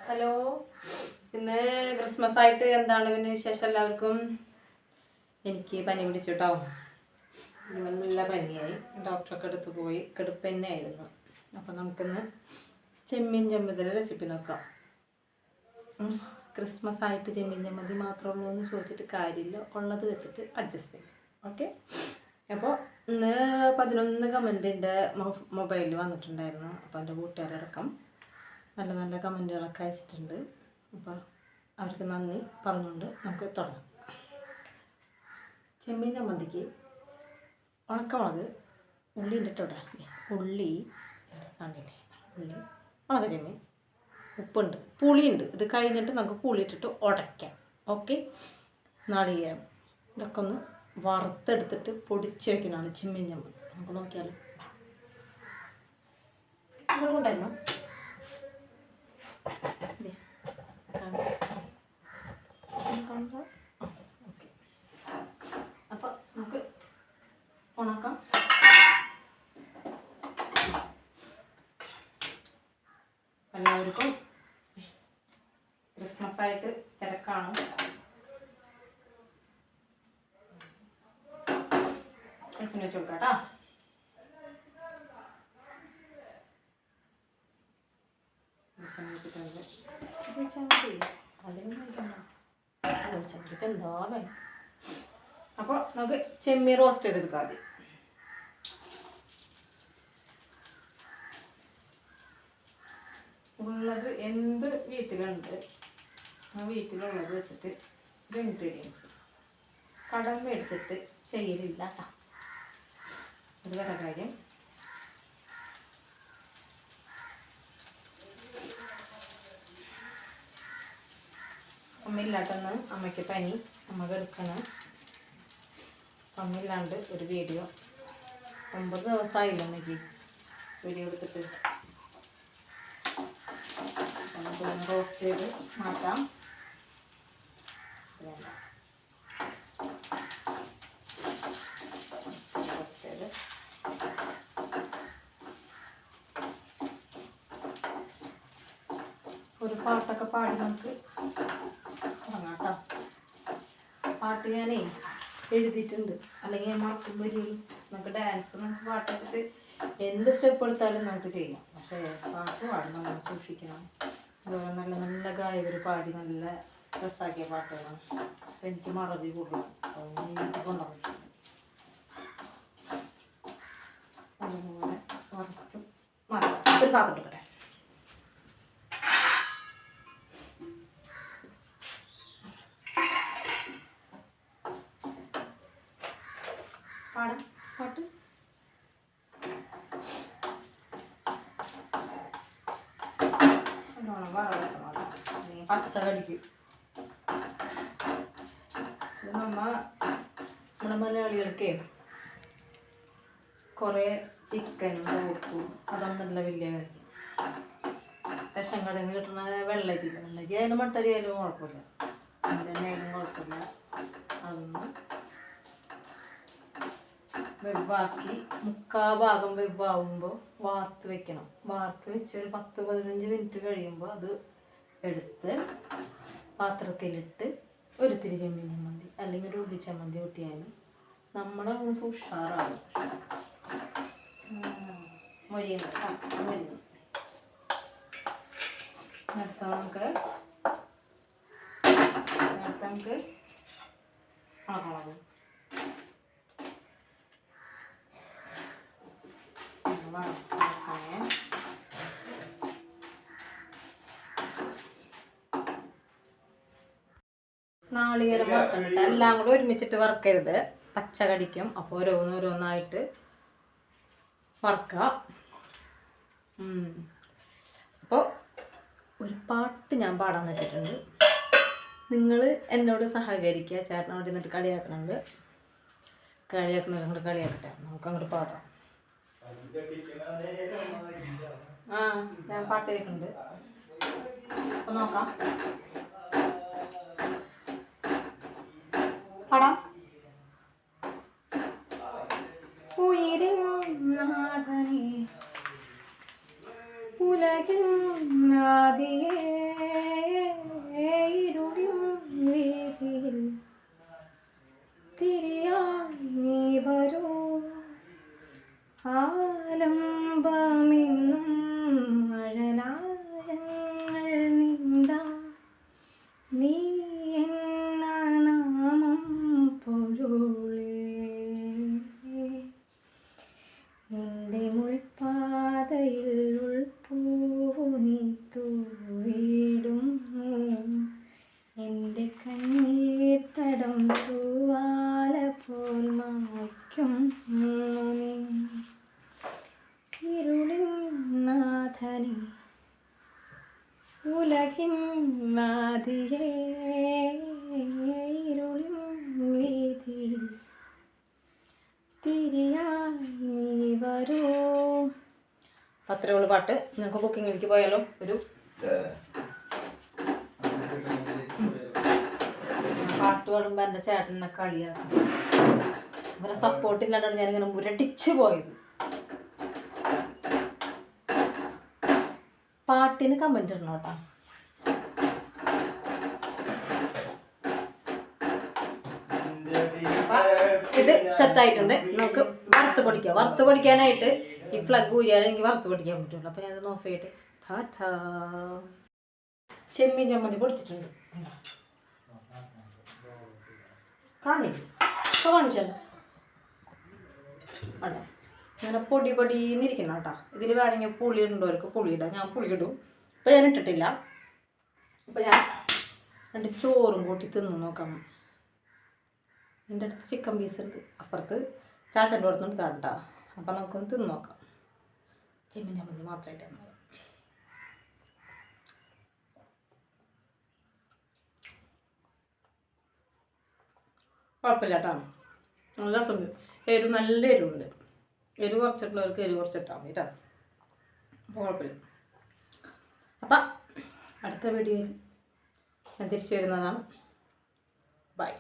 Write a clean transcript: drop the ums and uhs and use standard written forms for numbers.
Hello, ഇന്ന് Christmas ആയിട്ട് എന്താണ് പിന്നെ വിശേഷം എല്ലാവർക്കും? എനിക്ക് പനി പിടിച്ചു കേട്ടോ. നല്ല പനിയായി, ഡോക്ടറൊക്കെ അടുത്ത് പോയി, കിടപ്പ് തന്നെയായിരുന്നു. അപ്പം നമുക്കിന്ന് ചെമ്മീൻ ചമ്മന്തിയുടെ റെസിപ്പി നോക്കാം. ക്രിസ്മസ് ആയിട്ട് ചെമ്മീൻ ചമ്മന്തി മാത്രമേ ഉള്ളൂ എന്ന് ചോദിച്ചിട്ട് കാര്യമില്ല, ഉള്ളത് വെച്ചിട്ട് അഡ്ജസ്റ്റ് ചെയ്യും. ഓക്കെ. അപ്പോൾ ഇന്ന് 11 കമൻറ്റ് എൻ്റെ മൊബൈലിൽ വന്നിട്ടുണ്ടായിരുന്നു. അപ്പോൾ എൻ്റെ കൂട്ടുകാരടക്കം നല്ല നല്ല കമൻറ്റുകളൊക്കെ അയച്ചിട്ടുണ്ട്. അപ്പോൾ അവർക്ക് നന്ദി പറഞ്ഞുകൊണ്ട് നമുക്ക് തുടങ്ങാം. ചെമ്മീൻ ചമ്മന്തിക്ക് ഉണക്കമുളക്, ഉള്ളി ഇട്ടിട്ട് ഉള്ളി കണ്ടില്ലേ, ഉള്ളി, ഉണക്ക ചെമ്മീൻ, ഉപ്പുണ്ട്, പുളിയുണ്ട്. ഇത് കഴിഞ്ഞിട്ട് നമുക്ക് പുളി ഇട്ടിട്ട് ഉടയ്ക്കാം. ഓക്കെ. നാളികേരം ഇതൊക്കെ ഒന്ന് വറുത്തെടുത്തിട്ട് പൊടിച്ച് വയ്ക്കുന്നതാണ് ചെമ്മീൻ ചമ്മന്തി. നമുക്ക് നോക്കിയാലോ. അതുകൊണ്ടായിരുന്നു ഓക്കെ. അപ്പോൾ നമുക്ക് ഉണക്കാം. എല്ലാവർക്കും ക്രിസ്മസ് ആയിട്ട് തിരക്കാണ്. വെച്ച് കൊടുക്കാം കേട്ടോ. അപ്പോൾ നമുക്ക് ചെമ്മീൻ റോസ്റ്റ് ചെയ്തെടുക്കാം. ആദ്യം ഉള്ളത് എന്ത് വീട്ടിലുണ്ട് ആ വീട്ടിലുള്ളത് വെച്ചിട്ട് ഇൻഗ്രീഡിയൻസ് കടം മേടിച്ചിട്ട് ചെയ്യലില്ല കേട്ടോ. അത് വേറെ കാര്യം. അമ്മയില്ലാട്ടെന്ന് അമ്മയ്ക്ക് പനി, അമ്മ എടുക്കണം. അമ്മയില്ലാണ്ട് ഒരു വീഡിയോ 9 ദിവസമായില്ല അമ്മയ്ക്ക് വീഡിയോ എടുത്തിട്ട്. നമുക്ക് റോസ്റ്റ് ചെയ്ത് മാറ്റാം. റോസ്റ്റ് ചെയ്ത് ഒരു പാട്ടൊക്കെ പാടി നമുക്ക് തുടങ്ങാം കേട്ടോ. പാട്ട് ഞാനേ എഴുതിയിട്ടുണ്ട്, അല്ലെങ്കിൽ ഞാൻ മറക്കും വരികയും നമുക്ക് ഡാൻസ്, നമുക്ക് പാട്ടൊക്കെ എന്ത് സ്റ്റെപ്പ് എടുത്താലും നമുക്ക് ചെയ്യാം. പക്ഷേ പാട്ട് പാടുമ്പോൾ നമ്മൾ സൂക്ഷിക്കണം. അതുപോലെ നല്ല നല്ല ഗായകർ പാടി നല്ല രസാക്കിയ പാട്ടുകളാണ്. അപ്പം എനിക്ക് മറവി കൂടുതലും കൊണ്ടുപോകും. അതുപോലെ വറുത്ത് മാറ്റാം. ഒരു പാത്രം എടുക്കട്ടെ. പാടാം പാട്ട്. പച്ച കടിക്കും. ഇത് നമ്മുടെ മലയാളികൾക്ക് കുറേ ചിക്കനും പോക്കും അതൊന്നുമല്ല വലിയ കാര്യം. റേഷൻ കടയിൽ നിന്ന് കിട്ടുന്ന വെള്ളരി ആയാലും മട്ടരി ആയാലും കുഴപ്പമില്ല, എന്തെന്നെ ആയാലും കുഴപ്പമില്ല. അതൊന്ന് വെവ്വാക്കി 3/4 ഭാഗം വെവ്വാകുമ്പോൾ വാർത്ത് വെക്കണം. വാർത്ത് വെച്ച് ഒരു 10-15 മിനിറ്റ് കഴിയുമ്പോൾ അത് എടുത്ത് പാത്രത്തിലിട്ട് ഒരു തിരി ചെമ്മീൻ ചമ്മന്തി അല്ലെങ്കിൽ ഒരു ഉള്ളി ചമ്മന്തി കൂട്ടിയാലും നമ്മുടെ ഉഷാറാകും. മൊരിയുന്നു അടുത്ത നമുക്ക് ഉണക്കണം. നാളികേരം വറുക്കണ്ടിട്ട് എല്ലാം കൂടെ ഒരുമിച്ചിട്ട് വറുക്കരുത്, പച്ച കടിക്കും. അപ്പോൾ ഓരോന്നോരോന്നായിട്ട് വറുക്കുക. അപ്പോൾ ഒരു പാട്ട് ഞാൻ പാടാൻ വെച്ചിട്ടുണ്ട്. നിങ്ങൾ എന്നോട് സഹകരിക്കുക. ചേട്ടനോട് എന്നിട്ട് കളിയാക്കണുണ്ട്. അങ്ങോട്ട് കളിയാക്കട്ടെ, നമുക്ക് അങ്ങോട്ട് പാടാം. ഞാൻ പാട്ട് കേൾക്കുന്നുണ്ട്. അപ്പോൾ നോക്കാം, പാടാം. ഉയരും നാഥനേ ഉലകിൻ നാദിയേ ഉലകിൻ നാദിയേ ഇരുളിൻ വീഥിയിൽ തിരിയായി നീ വരൂ. അത്രേ ഉള്ളൂ പാട്ട്. നിങ്ങൾക്ക് കുക്കിങ്ങിലേക്ക് പോയാലോ? ഒരു പാട്ട് പാടുമ്പോൾ എൻ്റെ ചേട്ടനെ കളിയാക്കും. ഇവരെ സപ്പോർട്ട് ഇല്ലാണ്ടാണ് ഞാനിങ്ങനെ മുരടിച്ച് പോയത്. പാട്ടിന് കമൻറ്റ് ഇടണം കേട്ടോ. ഇത് സെറ്റായിട്ടുണ്ട്. നമുക്ക് വറുത്ത് പൊടിക്കാം. വറുത്ത് പൊടിക്കാനായിട്ട് ഈ ഫ്ലഗ് ഊരിയാലും എനിക്ക് വറുത്ത് പൊടിക്കാൻ പറ്റുള്ളൂ. അപ്പോൾ ഞാനത് ഓഫ് ചെയ്തിട്ട് ടാറ്റാ. ചെമ്മീൻ ചമ്മന്തി പൊടിച്ചിട്ടുണ്ട്. കാണിച്ചല്ലോ അതെ. ഇങ്ങനെ പൊടി പൊടിന്നിരിക്കണം കേട്ടോ. ഇതിൽ വേണമെങ്കിൽ പുളി ഇടേണ്ടവർക്ക് പുളി ഇടാം. ഞാൻ പുളി ഇടും. ഇപ്പം ഞാൻ ഇട്ടിട്ടില്ല. അപ്പം ഞാൻ 2 ചോറും കൂട്ടി തിന്ന് നോക്കാം. എൻ്റെ അടുത്ത് ചിക്കൻ പീസ് ഉണ്ട്, അപ്പുറത്ത് ചാച്ചൻ്റെ അടുത്തുണ്ട് കേട്ടോ. അപ്പം നമുക്കൊന്ന് തിന്ന് നോക്കാം. ചെമ്മീൻ ചമ്മന്തി മാത്രമായിട്ട് കുഴപ്പമില്ല കേട്ടോ. നല്ല രസമുണ്ട്. എരിവ് നല്ല എരിവുണ്ട്. എരിവ് കുറച്ചിട്ടുള്ളവർക്ക് എരിവ് കുറച്ചിട്ടാൽ മതി കേട്ടോ. അപ്പോൾ കുഴപ്പമില്ല. അപ്പം അടുത്ത വീഡിയോയിൽ ഞാൻ തിരിച്ചു വരുന്നതാണ്. ബൈ.